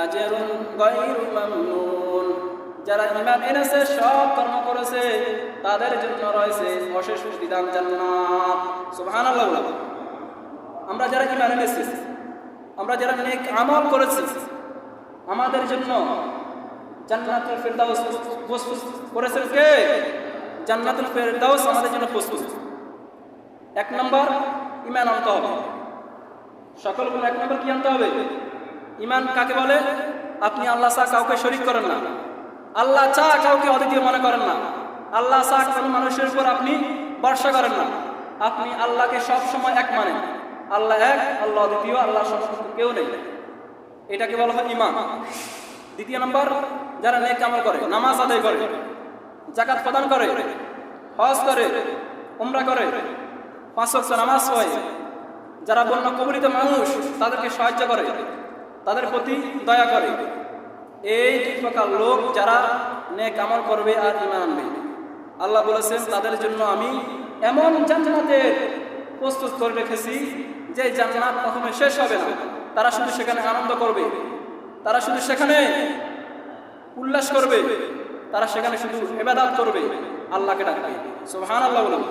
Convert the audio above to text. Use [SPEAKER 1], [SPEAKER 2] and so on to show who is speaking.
[SPEAKER 1] আজরুন গায়রু মামনুন। যারা ঈমান এনেছে, সৎ কর্ম করেছে, তাদের জন্য রয়েছে অশেষ প্রতিদান জান্নাত। সুবহানাল্লাহ। আমরা যারা ঈমান এনেছি, আমরা যারা নেক আমল করেছি, আমাদের জন্য জান্নাতুল ফেরদাউস প্রস্তুত করেছেন কে? জান্নাতুল ফেরদাউস আমাদের জন্য প্রস্তুত। এক নম্বর ঈমান আনতে হবে। সকল গুণ এক নম্বর কি আনতে হবে? ঈমান কাকে বলে? আপনি আল্লাহ ছাড়া কাউকে শরীক করেন না, আল্লাহ ছাড়া কাউকে অদ্বিতীয় মনে করেন না, আল্লাহ ছাড়া কোনো মানুষের উপর আপনি ভরসা করেন না, আপনি আল্লাহকে সব সময় এক মানেন। আল্লাহ এক, আল্লাহ অদ্বিতীয়, আল্লাহ সমতুল্য কেউ নেই। এটাকে বলা হয় ঈমান। দ্বিতীয় নম্বর, যারা নেক আমল করে, নামাজ আদায় করে, যাকাত প্রদান করে, হজ করে, উমরা করে, 5 ওয়াক্ত নামাজ পড়ে, যারা বন্য কবলিত মানুষ তাদেরকে সাহায্য করে, তাদের প্রতি দয়া করে, এই দুই প্রকার লোক যারা নেক আমল করবে আর ঈমান আনবে, আল্লাহ বলেছেন তাদের জন্য আমি এমন জান্নাতের প্রস্তুত করে রেখেছি যে জান্নাত কখনো শেষ হবে না। তারা শুধু সেখানে আনন্দ করবে, তারা শুধু সেখানে উল্লাস করবে, তারা সেখানে শুধু ইবাদত করবে, আল্লাহকে ডাকবে। সুবহানাল্লাহ বলুন।